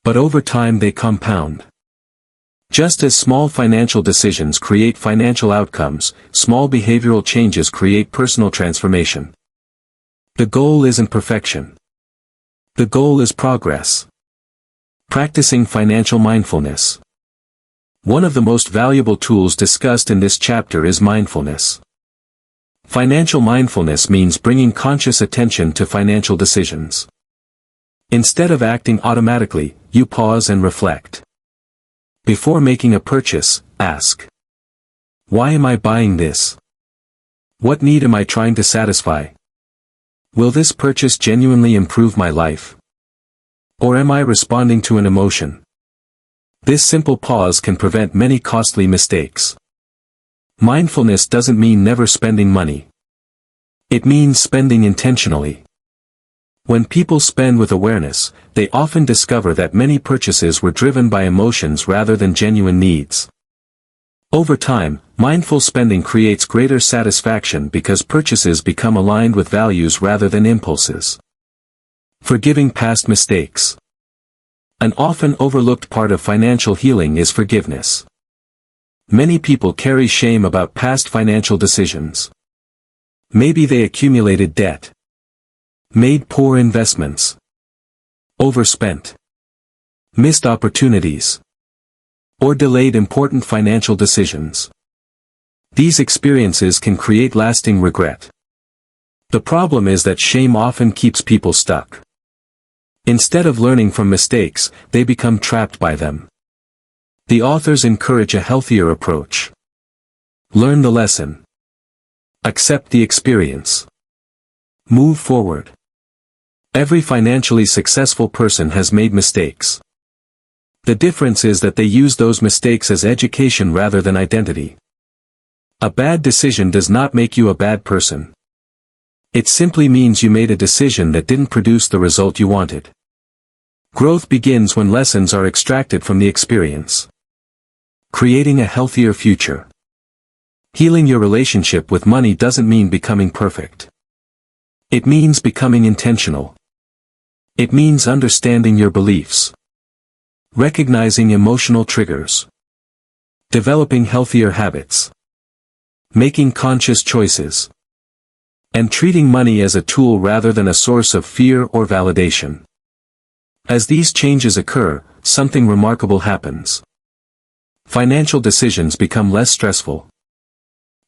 But over time they compound. Just as small financial decisions create financial outcomes, small behavioral changes create personal transformation. The goal isn't perfection. The goal is progress. Practicing financial mindfulness. One of the most valuable tools discussed in this chapter is mindfulness. Financial mindfulness means bringing conscious attention to financial decisions. Instead of acting automatically, you pause and reflect. Before making a purchase, ask, why am I buying this? What need am I trying to satisfy? Will this purchase genuinely improve my life? Or am I responding to an emotion? This simple pause can prevent many costly mistakes. Mindfulness doesn't mean never spending money. It means spending intentionally. When people spend with awareness, they often discover that many purchases were driven by emotions rather than genuine needs. Over time, mindful spending creates greater satisfaction because purchases become aligned with values rather than impulses. Forgiving past mistakes. An often overlooked part of financial healing is forgiveness. Many people carry shame about past financial decisions. Maybe they accumulated debt. Made poor investments. Overspent. Missed opportunities. Or delayed important financial decisions. These experiences can create lasting regret. The problem is that shame often keeps people stuck. Instead of learning from mistakes, they become trapped by them. The authors encourage a healthier approach. Learn the lesson. Accept the experience. Move forward. Every financially successful person has made mistakes. The difference is that they use those mistakes as education rather than identity. A bad decision does not make you a bad person. It simply means you made a decision that didn't produce the result you wanted. Growth begins when lessons are extracted from the experience. Creating a healthier future. Healing your relationship with money doesn't mean becoming perfect. It means becoming intentional. It means understanding your beliefs. Recognizing emotional triggers. Developing healthier habits. Making conscious choices. And treating money as a tool rather than a source of fear or validation. As these changes occur, something remarkable happens. Financial decisions become less stressful.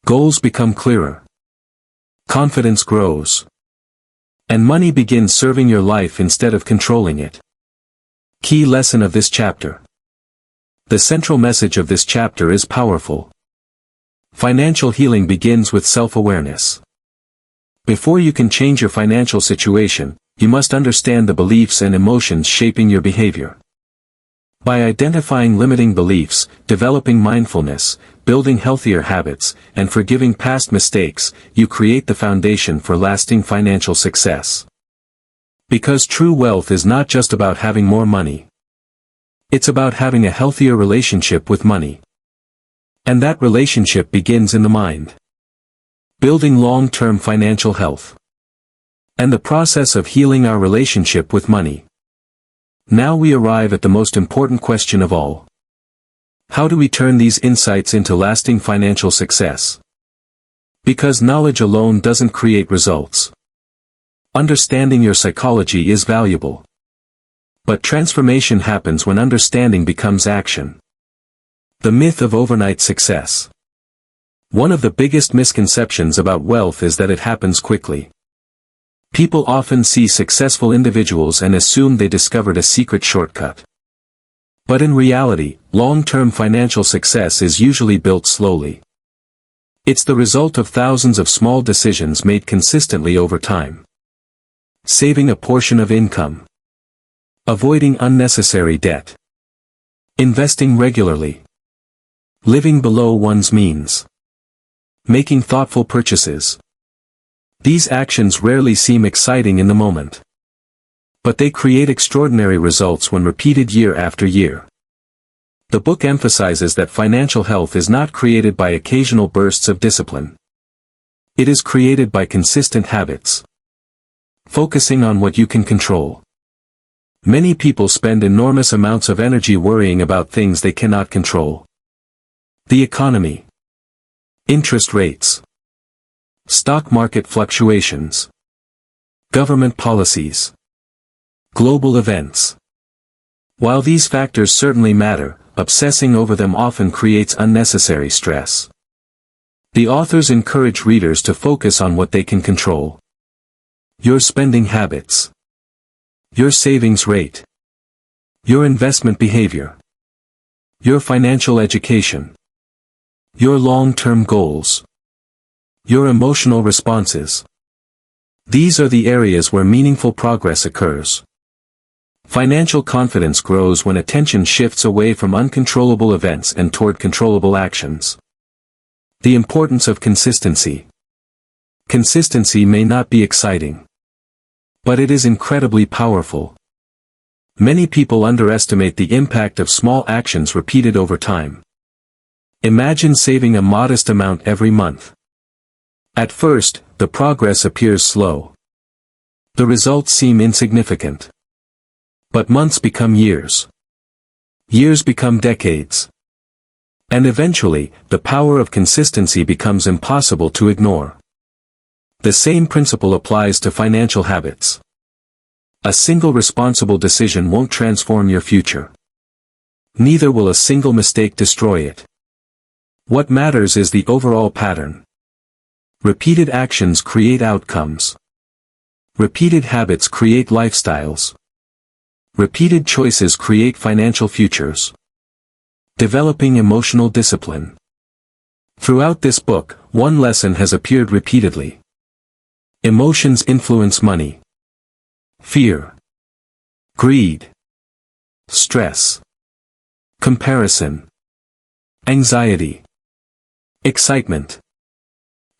Goals become clearer. Confidence grows. And money begins serving your life instead of controlling it. Key lesson of this chapter. The central message of this chapter is powerful. Financial healing begins with self-awareness. Before you can change your financial situation, you must understand the beliefs and emotions shaping your behavior. By identifying limiting beliefs, developing mindfulness, building healthier habits, and forgiving past mistakes, you create the foundation for lasting financial success. Because true wealth is not just about having more money. It's about having a healthier relationship with money. And that relationship begins in the mind. Building long-term financial health. And the process of healing our relationship with money. Now we arrive at the most important question of all. How do we turn these insights into lasting financial success? Because knowledge alone doesn't create results. Understanding your psychology is valuable. But transformation happens when understanding becomes action. The myth of overnight success. One of the biggest misconceptions about wealth is that it happens quickly. People often see successful individuals and assume they discovered a secret shortcut. But in reality, long-term financial success is usually built slowly. It's the result of thousands of small decisions made consistently over time. Saving a portion of income. Avoiding unnecessary debt. Investing regularly. Living below one's means. Making thoughtful purchases. These actions rarely seem exciting in the moment. But they create extraordinary results when repeated year after year. The book emphasizes that financial health is not created by occasional bursts of discipline. It is created by consistent habits. Focusing on what you can control. Many people spend enormous amounts of energy worrying about things they cannot control. The economy. Interest rates. Stock market fluctuations. Government policies. Global events. While these factors certainly matter, obsessing over them often creates unnecessary stress. The authors encourage readers to focus on what they can control. Your spending habits. Your savings rate. Your investment behavior. Your financial education. Your long-term goals. Your emotional responses. These are the areas where meaningful progress occurs. Financial confidence grows when attention shifts away from uncontrollable events and toward controllable actions. The importance of consistency. Consistency may not be exciting. But it is incredibly powerful. Many people underestimate the impact of small actions repeated over time. Imagine saving a modest amount every month. At first, the progress appears slow. The results seem insignificant. But months become years. Years become decades. And eventually, the power of consistency becomes impossible to ignore. The same principle applies to financial habits. A single responsible decision won't transform your future. Neither will a single mistake destroy it. What matters is the overall pattern. Repeated actions create outcomes. Repeated habits create lifestyles. Repeated choices create financial futures. Developing emotional discipline. Throughout this book, one lesson has appeared repeatedly. Emotions influence money. Fear. Greed. Stress. Comparison. Anxiety. Excitement.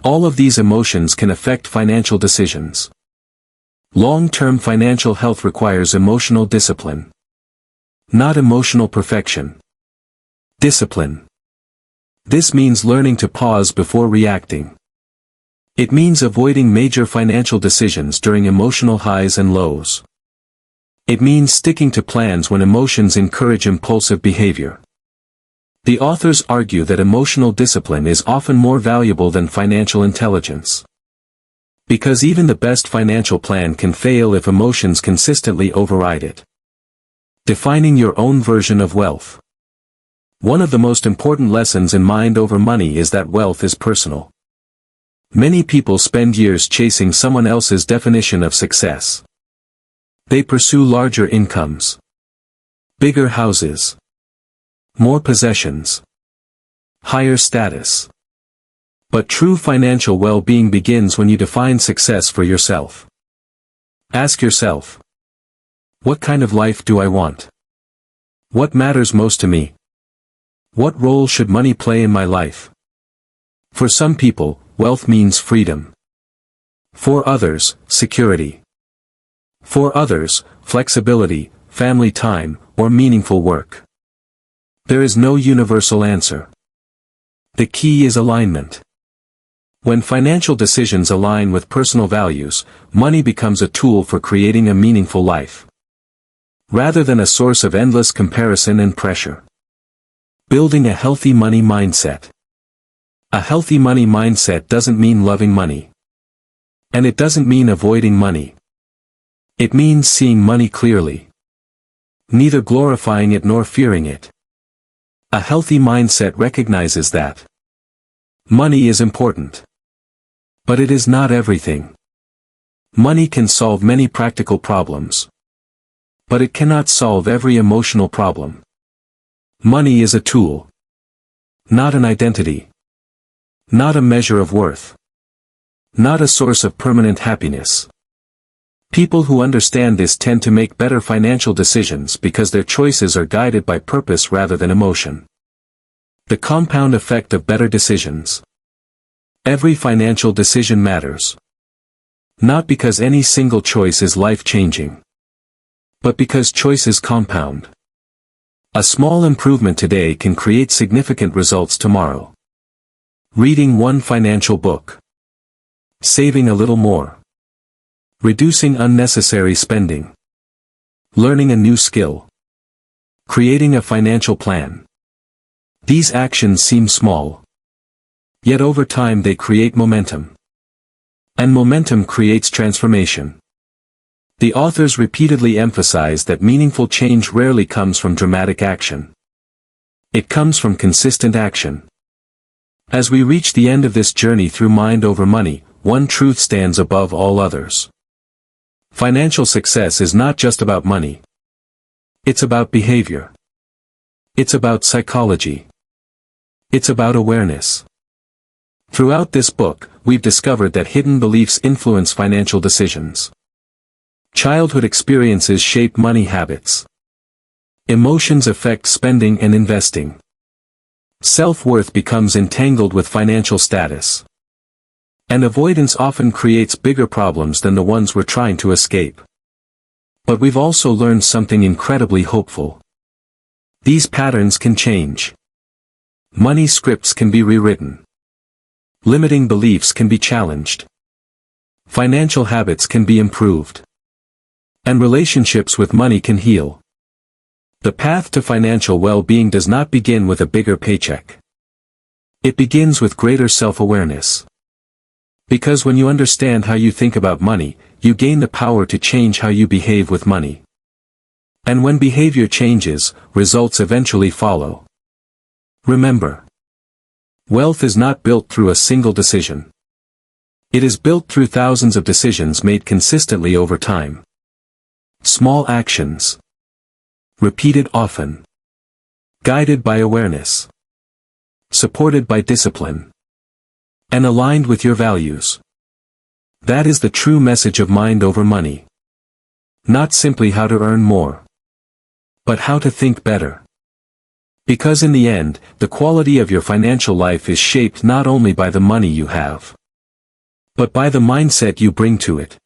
All of these emotions can affect financial decisions. Long-term financial health requires emotional discipline. Not emotional perfection. Discipline. This means learning to pause before reacting. It means avoiding major financial decisions during emotional highs and lows. It means sticking to plans when emotions encourage impulsive behavior. The authors argue that emotional discipline is often more valuable than financial intelligence. Because even the best financial plan can fail if emotions consistently override it. Defining your own version of wealth. One of the most important lessons in Mind Over Money is that wealth is personal. Many people spend years chasing someone else's definition of success. They pursue larger incomes. Bigger houses. More possessions. Higher status. But true financial well-being begins when you define success for yourself. Ask yourself, what kind of life do I want? What matters most to me? What role should money play in my life? For some people, wealth means freedom. For others, security. For others, flexibility, family time, or meaningful work. There is no universal answer. The key is alignment. When financial decisions align with personal values, money becomes a tool for creating a meaningful life, rather than a source of endless comparison and pressure. Building a healthy money mindset. A healthy money mindset doesn't mean loving money. And it doesn't mean avoiding money. It means seeing money clearly, neither glorifying it nor fearing it. A healthy mindset recognizes that money is important, but it is not everything. Money can solve many practical problems, but it cannot solve every emotional problem. Money is a tool, not an identity, not a measure of worth, not a source of permanent happiness. People who understand this tend to make better financial decisions because their choices are guided by purpose rather than emotion. The compound effect of better decisions. Every financial decision matters. Not because any single choice is life-changing, but because choices compound. A small improvement today can create significant results tomorrow. Reading one financial book. Saving a little more. Reducing unnecessary spending. Learning a new skill. Creating a financial plan. These actions seem small. Yet over time they create momentum. And momentum creates transformation. The authors repeatedly emphasize that meaningful change rarely comes from dramatic action. It comes from consistent action. As we reach the end of this journey through Mind Over Money, one truth stands above all others. Financial success is not just about money. It's about behavior. It's about psychology. It's about awareness. Throughout this book, we've discovered that hidden beliefs influence financial decisions. Childhood experiences shape money habits. Emotions affect spending and investing. Self-worth becomes entangled with financial status. And avoidance often creates bigger problems than the ones we're trying to escape. But we've also learned something incredibly hopeful. These patterns can change. Money scripts can be rewritten. Limiting beliefs can be challenged. Financial habits can be improved. And relationships with money can heal. The path to financial well-being does not begin with a bigger paycheck. It begins with greater self-awareness. Because when you understand how you think about money, you gain the power to change how you behave with money. And when behavior changes, results eventually follow. Remember, wealth is not built through a single decision. It is built through thousands of decisions made consistently over time. Small actions. Repeated often. Guided by awareness. Supported by discipline. And aligned with your values. That is the true message of Mind Over Money. Not simply how to earn more, but how to think better. Because in the end, the quality of your financial life is shaped not only by the money you have, but by the mindset you bring to it.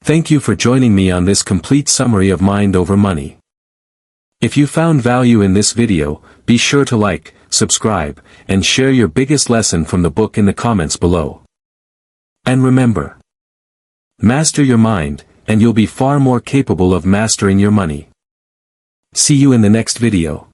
Thank you for joining me on this complete summary of Mind Over Money. If you found value in this video, be sure to like, subscribe, and share your biggest lesson from the book in the comments below. And remember, master your mind, and you'll be far more capable of mastering your money. See you in the next video.